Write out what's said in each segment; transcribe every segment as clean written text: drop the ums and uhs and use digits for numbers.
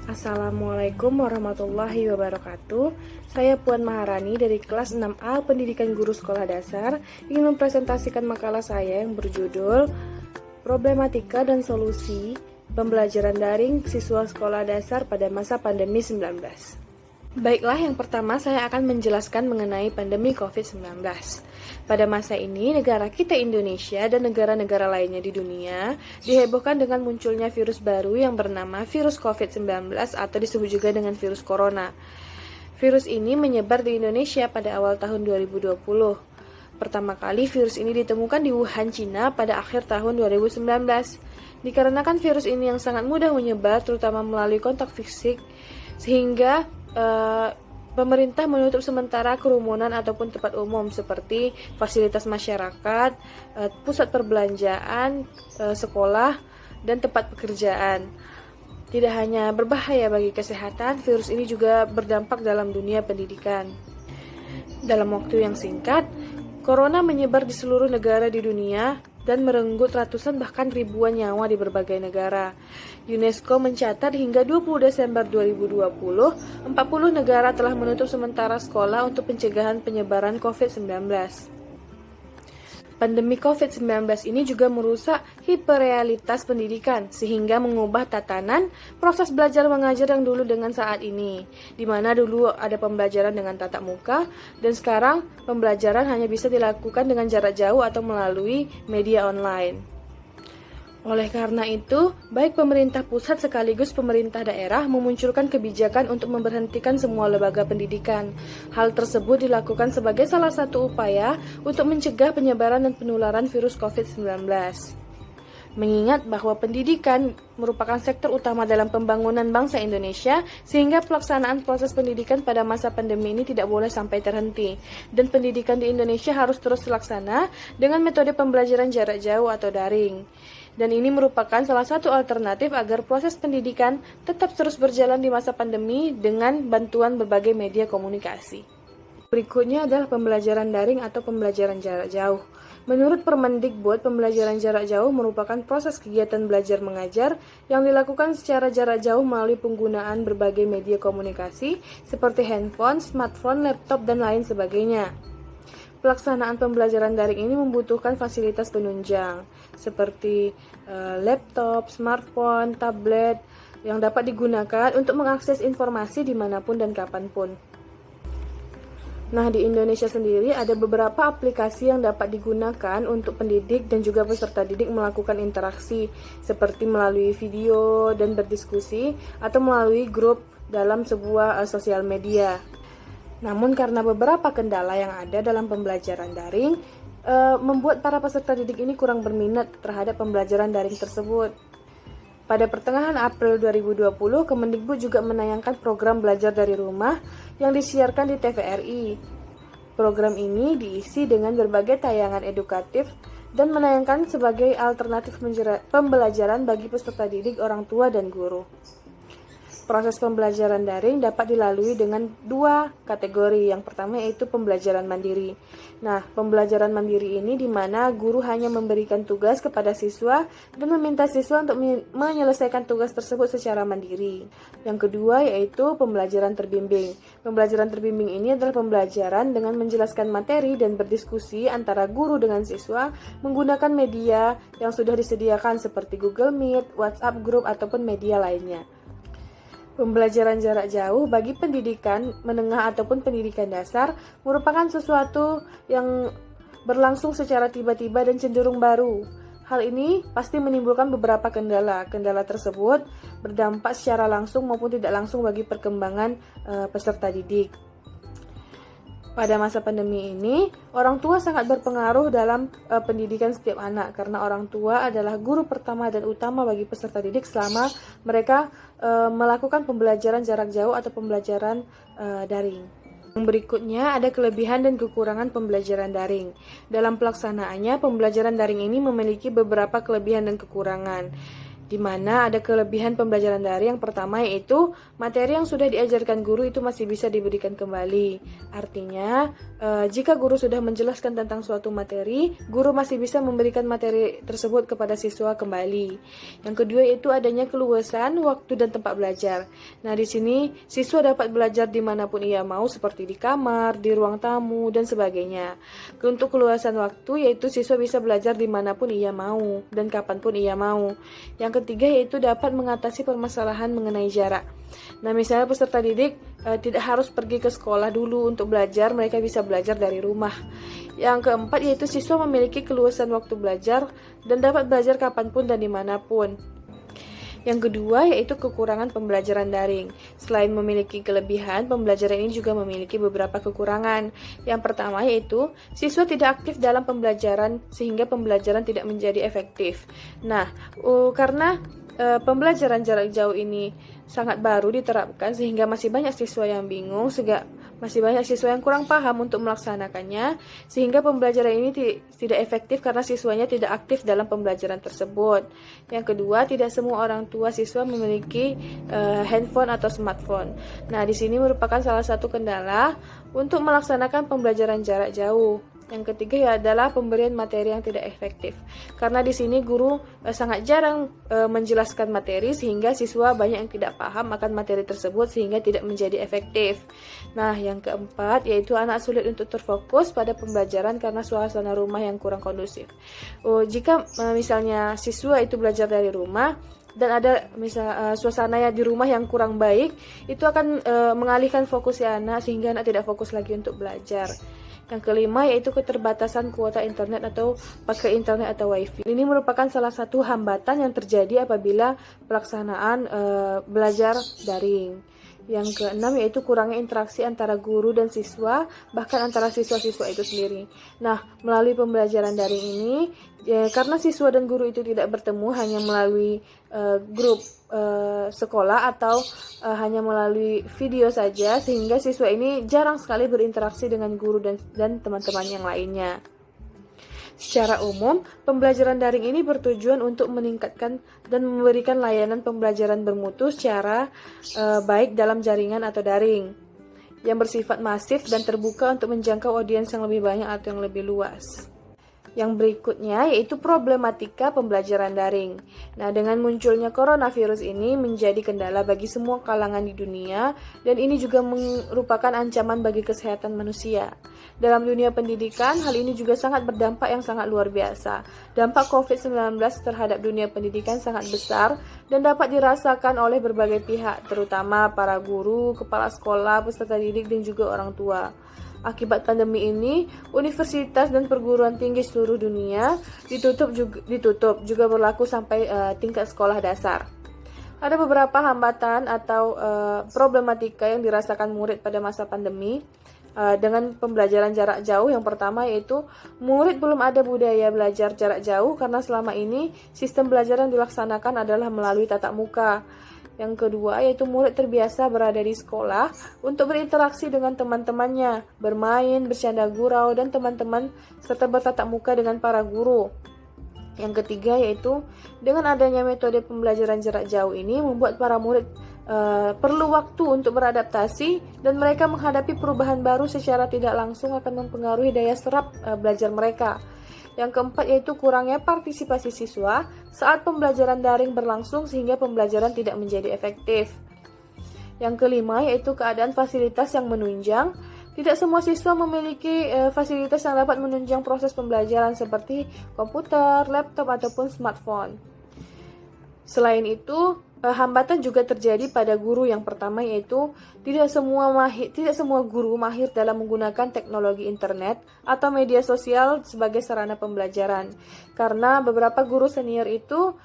Assalamualaikum warahmatullahi wabarakatuh. Saya Puan Maharani dari kelas 6A Pendidikan Guru Sekolah Dasar ingin mempresentasikan makalah saya yang berjudul Problematika dan Solusi Pembelajaran Daring Siswa Sekolah Dasar pada Masa Pandemi 19. Baiklah, yang pertama saya akan menjelaskan mengenai pandemi COVID-19. Pada masa ini, negara kita Indonesia dan negara-negara lainnya di dunia dihebohkan dengan munculnya virus baru yang bernama virus COVID-19 atau disebut juga dengan virus corona. Virus ini menyebar di Indonesia pada awal tahun 2020. Pertama kali virus ini ditemukan di Wuhan, Cina pada akhir tahun 2019. Dikarenakan virus ini yang sangat mudah menyebar, terutama melalui kontak fisik, sehingga pemerintah menutup sementara kerumunan ataupun tempat umum seperti fasilitas masyarakat, pusat perbelanjaan, sekolah, dan tempat pekerjaan. Tidak hanya berbahaya bagi kesehatan, virus ini juga berdampak dalam dunia pendidikan. Dalam waktu yang singkat, corona menyebar di seluruh negara di dunia dan merenggut ratusan bahkan ribuan nyawa di berbagai negara. UNESCO mencatat hingga 20 Desember 2020, 40 negara telah menutup sementara sekolah untuk pencegahan penyebaran COVID-19. Pandemi COVID-19 ini juga merusak hiperrealitas pendidikan, sehingga mengubah tatanan proses belajar mengajar yang dulu dengan saat ini, di mana dulu ada pembelajaran dengan tatap muka, dan sekarang pembelajaran hanya bisa dilakukan dengan jarak jauh atau melalui media online. Oleh karena itu, baik pemerintah pusat sekaligus pemerintah daerah memunculkan kebijakan untuk memberhentikan semua lembaga pendidikan. Hal tersebut dilakukan sebagai salah satu upaya untuk mencegah penyebaran dan penularan virus COVID-19. Mengingat bahwa pendidikan merupakan sektor utama dalam pembangunan bangsa Indonesia, sehingga pelaksanaan proses pendidikan pada masa pandemi ini tidak boleh sampai terhenti. Dan pendidikan di Indonesia harus terus terlaksana dengan metode pembelajaran jarak jauh atau daring. Dan ini merupakan salah satu alternatif agar proses pendidikan tetap terus berjalan di masa pandemi dengan bantuan berbagai media komunikasi. Berikutnya adalah pembelajaran daring atau pembelajaran jarak jauh. Menurut Permendikbud, pembelajaran jarak jauh merupakan proses kegiatan belajar mengajar yang dilakukan secara jarak jauh melalui penggunaan berbagai media komunikasi seperti handphone, smartphone, laptop, dan lain sebagainya. Pelaksanaan pembelajaran daring ini membutuhkan fasilitas penunjang seperti laptop, smartphone, tablet yang dapat digunakan untuk mengakses informasi dimanapun dan kapanpun. Nah, di Indonesia sendiri ada beberapa aplikasi yang dapat digunakan untuk pendidik dan juga peserta didik melakukan interaksi seperti melalui video dan berdiskusi atau melalui grup dalam sebuah sosial media. Namun karena beberapa kendala yang ada dalam pembelajaran daring, membuat para peserta didik ini kurang berminat terhadap pembelajaran daring tersebut. Pada pertengahan April 2020, Kemendikbud juga menayangkan program belajar dari rumah yang disiarkan di TVRI. Program ini diisi dengan berbagai tayangan edukatif dan menayangkan sebagai alternatif pembelajaran bagi peserta didik, orang tua, dan guru. Proses pembelajaran daring dapat dilalui dengan dua kategori. Yang pertama yaitu pembelajaran mandiri. Nah, pembelajaran mandiri ini di mana guru hanya memberikan tugas kepada siswa dan meminta siswa untuk menyelesaikan tugas tersebut secara mandiri. Yang kedua yaitu pembelajaran terbimbing. Pembelajaran terbimbing ini adalah pembelajaran dengan menjelaskan materi dan berdiskusi antara guru dengan siswa menggunakan media yang sudah disediakan seperti Google Meet, WhatsApp Group, ataupun media lainnya. Pembelajaran jarak jauh bagi pendidikan menengah ataupun pendidikan dasar merupakan sesuatu yang berlangsung secara tiba-tiba dan cenderung baru. Hal ini pasti menimbulkan beberapa kendala. Kendala tersebut berdampak secara langsung maupun tidak langsung bagi perkembangan peserta didik. Pada masa pandemi ini, orang tua sangat berpengaruh dalam pendidikan setiap anak karena orang tua adalah guru pertama dan utama bagi peserta didik selama mereka melakukan pembelajaran jarak jauh atau pembelajaran daring. Yang berikutnya ada kelebihan dan kekurangan pembelajaran daring. Dalam pelaksanaannya, pembelajaran daring ini memiliki beberapa kelebihan dan kekurangan. di mana ada kelebihan pembelajaran daring. Yang pertama yaitu materi yang sudah diajarkan guru itu masih bisa diberikan kembali. Artinya, jika guru sudah menjelaskan tentang suatu materi, guru masih bisa memberikan materi tersebut kepada siswa kembali. Yang kedua yaitu adanya keluasan waktu dan tempat belajar. Nah, di sini siswa dapat belajar dimanapun ia mau, seperti di kamar, di ruang tamu, dan sebagainya. Untuk keluasan waktu yaitu siswa bisa belajar dimanapun ia mau dan kapanpun ia mau. Yang ketiga yaitu dapat mengatasi permasalahan mengenai jarak. Nah, misalnya peserta didik tidak harus pergi ke sekolah dulu untuk belajar, mereka bisa belajar dari rumah. Yang keempat yaitu siswa memiliki keluasan waktu belajar dan dapat belajar kapanpun dan dimanapun. Yang kedua yaitu kekurangan pembelajaran daring. Selain memiliki kelebihan, pembelajaran ini juga memiliki beberapa kekurangan. Yang pertama yaitu siswa tidak aktif dalam pembelajaran sehingga pembelajaran tidak menjadi efektif. Nah, karena pembelajaran jarak jauh ini sangat baru diterapkan sehingga masih banyak siswa yang bingung, masih banyak siswa yang kurang paham untuk melaksanakannya, sehingga pembelajaran ini tidak efektif karena siswanya tidak aktif dalam pembelajaran tersebut. Yang kedua, tidak semua orang tua siswa memiliki handphone atau smartphone. Nah, di sini merupakan salah satu kendala untuk melaksanakan pembelajaran jarak jauh. Yang ketiga adalah pemberian materi yang tidak efektif. Karena di sini guru sangat jarang menjelaskan materi sehingga siswa banyak yang tidak paham akan materi tersebut sehingga tidak menjadi efektif. Nah, yang keempat yaitu anak sulit untuk terfokus pada pembelajaran karena suasana rumah yang kurang kondusif. Jika misalnya siswa itu belajar dari rumah dan ada suasana di rumah yang kurang baik, itu akan mengalihkan fokus anak sehingga anak tidak fokus lagi untuk belajar. Yang kelima yaitu keterbatasan kuota internet atau pakai internet atau wifi. Ini merupakan salah satu hambatan yang terjadi apabila pelaksanaan belajar daring. Yang keenam yaitu kurangnya interaksi antara guru dan siswa, bahkan antara siswa-siswa itu sendiri. Nah, melalui pembelajaran daring ini, karena siswa dan guru itu tidak bertemu hanya melalui grup sekolah atau hanya melalui video saja, sehingga siswa ini jarang sekali berinteraksi dengan guru dan teman-teman yang lainnya. Secara umum, pembelajaran daring ini bertujuan untuk meningkatkan dan memberikan layanan pembelajaran bermutu secara baik dalam jaringan atau daring, yang bersifat masif dan terbuka untuk menjangkau audiens yang lebih banyak atau yang lebih luas. Yang berikutnya yaitu problematika pembelajaran daring. Nah, dengan munculnya coronavirus ini menjadi kendala bagi semua kalangan di dunia, dan ini juga merupakan ancaman bagi kesehatan manusia. Dalam dunia pendidikan, hal ini juga sangat berdampak yang sangat luar biasa. Dampak COVID-19 terhadap dunia pendidikan sangat besar dan dapat dirasakan oleh berbagai pihak, terutama para guru, kepala sekolah, peserta didik, dan juga orang tua. Akibat pandemi ini, universitas dan perguruan tinggi seluruh dunia ditutup juga berlaku sampai tingkat sekolah dasar. Ada beberapa hambatan atau problematika yang dirasakan murid pada masa pandemi dengan pembelajaran jarak jauh. Yang pertama yaitu murid belum ada budaya belajar jarak jauh karena selama ini sistem belajar yang dilaksanakan adalah melalui tatap muka. Yang kedua yaitu murid terbiasa berada di sekolah untuk berinteraksi dengan teman-temannya, bermain, bercanda gurau, dan teman-teman, serta bertatap muka dengan para guru. Yang ketiga yaitu dengan adanya metode pembelajaran jarak jauh ini membuat para murid perlu waktu untuk beradaptasi, dan mereka menghadapi perubahan baru secara tidak langsung akan mempengaruhi daya serap belajar mereka. Yang keempat yaitu kurangnya partisipasi siswa saat pembelajaran daring berlangsung sehingga pembelajaran tidak menjadi efektif. Yang kelima yaitu keadaan fasilitas yang menunjang. Tidak semua siswa memiliki fasilitas yang dapat menunjang proses pembelajaran seperti komputer, laptop, ataupun smartphone. Selain itu, hambatan juga terjadi pada guru. Yang pertama yaitu tidak semua guru mahir dalam menggunakan teknologi internet atau media sosial sebagai sarana pembelajaran. Karena beberapa guru senior itu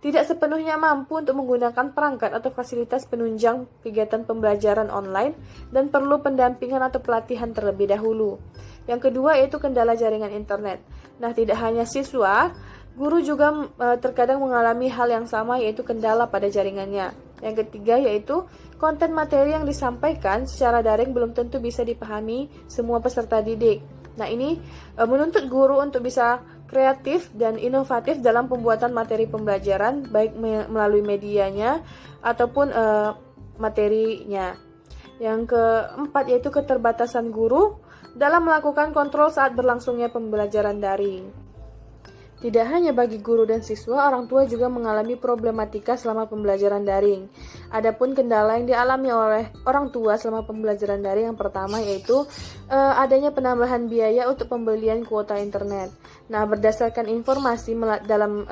tidak sepenuhnya mampu untuk menggunakan perangkat atau fasilitas penunjang kegiatan pembelajaran online dan perlu pendampingan atau pelatihan terlebih dahulu. Yang kedua yaitu kendala jaringan internet. Nah, tidak hanya siswa, guru juga terkadang mengalami hal yang sama, yaitu kendala pada jaringannya. Yang ketiga yaitu konten materi yang disampaikan secara daring belum tentu bisa dipahami semua peserta didik. Nah, ini menuntut guru untuk bisa kreatif dan inovatif dalam pembuatan materi pembelajaran, baik melalui medianya ataupun materinya. Yang keempat yaitu keterbatasan guru dalam melakukan kontrol saat berlangsungnya pembelajaran daring. Tidak hanya bagi guru dan siswa, orang tua juga mengalami problematika selama pembelajaran daring. Adapun kendala yang dialami oleh orang tua selama pembelajaran daring yang pertama yaitu adanya penambahan biaya untuk pembelian kuota internet. Nah, berdasarkan informasi dalam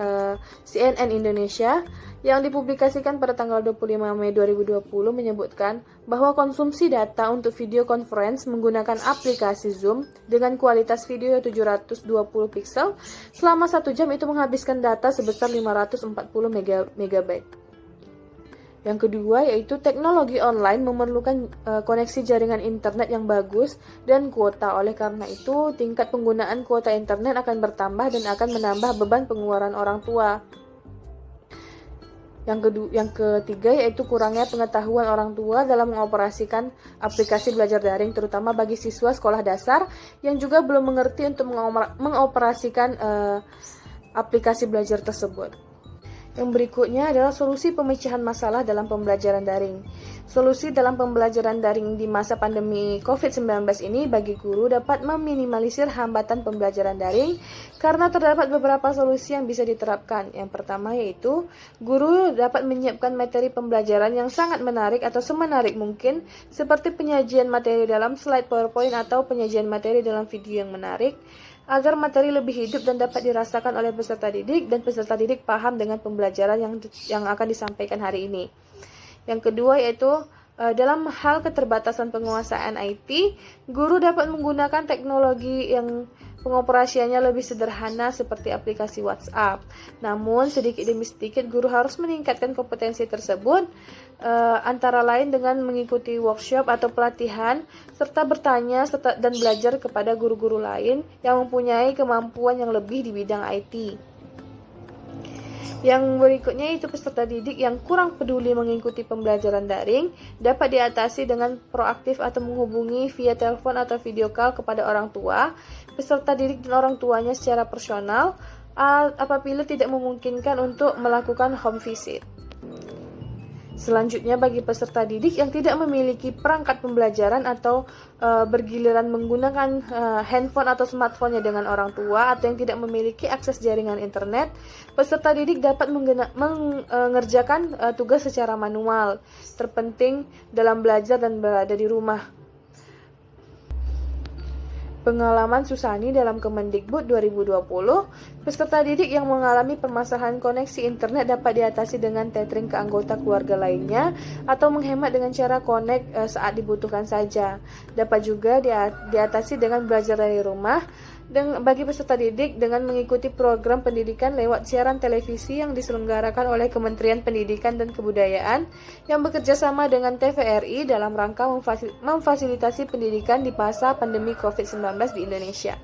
CNN Indonesia yang dipublikasikan pada tanggal 25 Mei 2020 menyebutkan bahwa konsumsi data untuk video conference menggunakan aplikasi Zoom dengan kualitas video 720 pixel selama 1 jam itu menghabiskan data sebesar 540 MB. Yang kedua yaitu teknologi online memerlukan koneksi jaringan internet yang bagus dan kuota. Oleh karena itu, tingkat penggunaan kuota internet akan bertambah dan akan menambah beban pengeluaran orang tua. Yang ketiga yaitu kurangnya pengetahuan orang tua dalam mengoperasikan aplikasi belajar daring, terutama bagi siswa sekolah dasar yang juga belum mengerti untuk mengoperasikan aplikasi belajar tersebut. Yang berikutnya adalah solusi pemecahan masalah dalam pembelajaran daring. Solusi dalam pembelajaran daring di masa pandemi COVID-19 ini bagi guru dapat meminimalisir hambatan pembelajaran daring karena terdapat beberapa solusi yang bisa diterapkan. Yang pertama yaitu guru dapat menyiapkan materi pembelajaran yang sangat menarik atau semenarik mungkin, seperti penyajian materi dalam slide PowerPoint atau penyajian materi dalam video yang menarik, agar materi lebih hidup dan dapat dirasakan oleh peserta didik dan peserta didik paham dengan pembelajaran yang akan disampaikan hari ini. Yang kedua yaitu dalam hal keterbatasan penguasaan IT, guru dapat menggunakan teknologi yang pengoperasiannya lebih sederhana seperti aplikasi WhatsApp. Namun sedikit demi sedikit guru harus meningkatkan kompetensi tersebut antara lain dengan mengikuti workshop atau pelatihan serta bertanya dan belajar kepada guru-guru lain yang mempunyai kemampuan yang lebih di bidang IT. Yang berikutnya itu peserta didik yang kurang peduli mengikuti pembelajaran daring dapat diatasi dengan proaktif atau menghubungi via telepon atau video call kepada orang tua, peserta didik dan orang tuanya secara personal apabila tidak memungkinkan untuk melakukan home visit. Selanjutnya bagi peserta didik yang tidak memiliki perangkat pembelajaran atau bergiliran menggunakan handphone atau smartphone-nya dengan orang tua atau yang tidak memiliki akses jaringan internet, peserta didik dapat mengerjakan tugas secara manual. Terpenting dalam belajar dan berada di rumah. Pengalaman Susani dalam Kemendikbud 2020, peserta didik yang mengalami permasalahan koneksi internet dapat diatasi dengan tethering ke anggota keluarga lainnya atau menghemat dengan cara connect saat dibutuhkan saja. Dapat juga diatasi dengan belajar dari rumah bagi peserta didik dengan mengikuti program pendidikan lewat siaran televisi yang diselenggarakan oleh Kementerian Pendidikan dan Kebudayaan yang bekerja sama dengan TVRI dalam rangka memfasilitasi pendidikan di masa pandemi COVID-19 di Indonesia.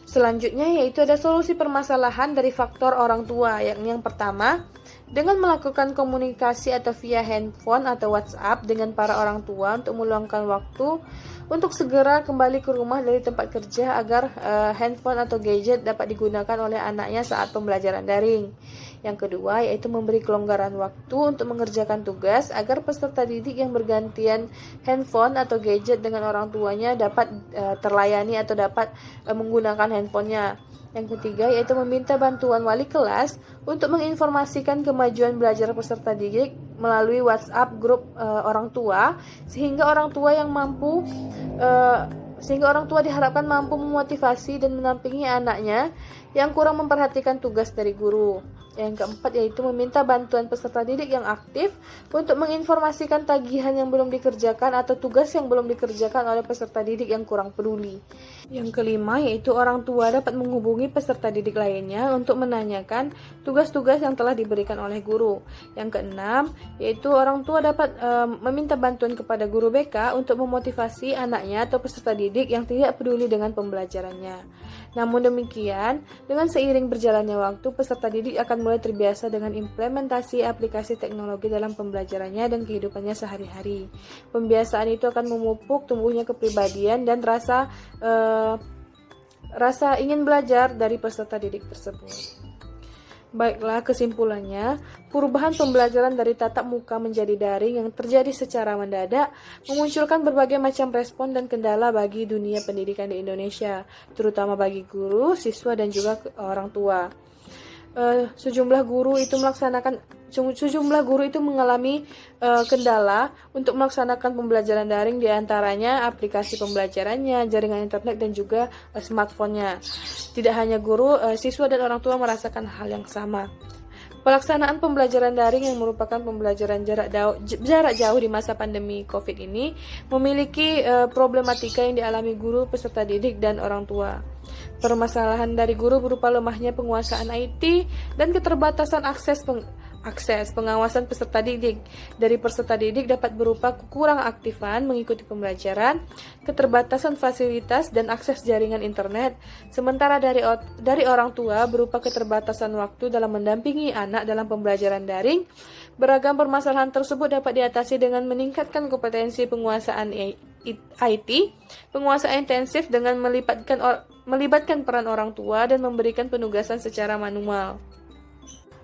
Selanjutnya yaitu ada solusi permasalahan dari faktor orang tua, yakni yang pertama, dengan melakukan komunikasi atau via handphone atau WhatsApp dengan para orang tua untuk meluangkan waktu untuk segera kembali ke rumah dari tempat kerja agar handphone atau gadget dapat digunakan oleh anaknya saat pembelajaran daring. Yang kedua yaitu memberi kelonggaran waktu untuk mengerjakan tugas agar peserta didik yang bergantian handphone atau gadget dengan orang tuanya dapat terlayani atau dapat menggunakan handphonenya. Yang ketiga yaitu meminta bantuan wali kelas untuk menginformasikan kemajuan belajar peserta didik melalui WhatsApp grup orang tua sehingga orang tua diharapkan mampu memotivasi dan menampingi anaknya yang kurang memperhatikan tugas dari guru. Yang keempat yaitu meminta bantuan peserta didik yang aktif untuk menginformasikan tagihan yang belum dikerjakan atau tugas yang belum dikerjakan oleh peserta didik yang kurang peduli. Yang kelima yaitu orang tua dapat menghubungi peserta didik lainnya untuk menanyakan tugas-tugas yang telah diberikan oleh guru. Yang keenam yaitu orang tua dapat meminta bantuan kepada guru BK untuk memotivasi anaknya atau peserta didik yang tidak peduli dengan pembelajarannya. Namun demikian, dengan seiring berjalannya waktu, peserta didik akan mulai terbiasa dengan implementasi aplikasi teknologi dalam pembelajarannya dan kehidupannya sehari-hari. Pembiasaan itu akan memupuk tumbuhnya kepribadian dan rasa ingin belajar dari peserta didik tersebut. Baiklah, kesimpulannya, perubahan pembelajaran dari tatap muka menjadi daring yang terjadi secara mendadak memunculkan berbagai macam respon dan kendala bagi dunia pendidikan di Indonesia, terutama bagi guru, siswa, dan juga orang tua. Sejumlah guru itu mengalami kendala untuk melaksanakan pembelajaran daring, diantaranya aplikasi pembelajarannya, jaringan internet, dan juga smartphone-nya. Tidak hanya guru, siswa dan orang tua merasakan hal yang sama. Pelaksanaan pembelajaran daring yang merupakan pembelajaran jarak jauh di masa pandemi COVID ini memiliki problematika yang dialami guru, peserta didik, dan orang tua. Permasalahan dari guru berupa lemahnya penguasaan IT dan keterbatasan akses pengawasan peserta didik. Dari peserta didik dapat berupa kekurang aktifan mengikuti pembelajaran, keterbatasan fasilitas dan akses jaringan internet. Sementara dari orang tua berupa keterbatasan waktu dalam mendampingi anak dalam pembelajaran daring. Beragam permasalahan tersebut dapat diatasi dengan meningkatkan kompetensi penguasaan IT, penguasaan intensif dengan melibatkan peran orang tua dan memberikan penugasan secara manual.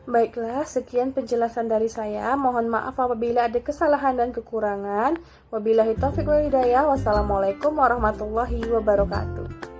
Baiklah, sekian penjelasan dari saya. Mohon maaf apabila ada kesalahan dan kekurangan. Wabillahi taufiq wal hidayah. Wassalamualaikum warahmatullahi wabarakatuh.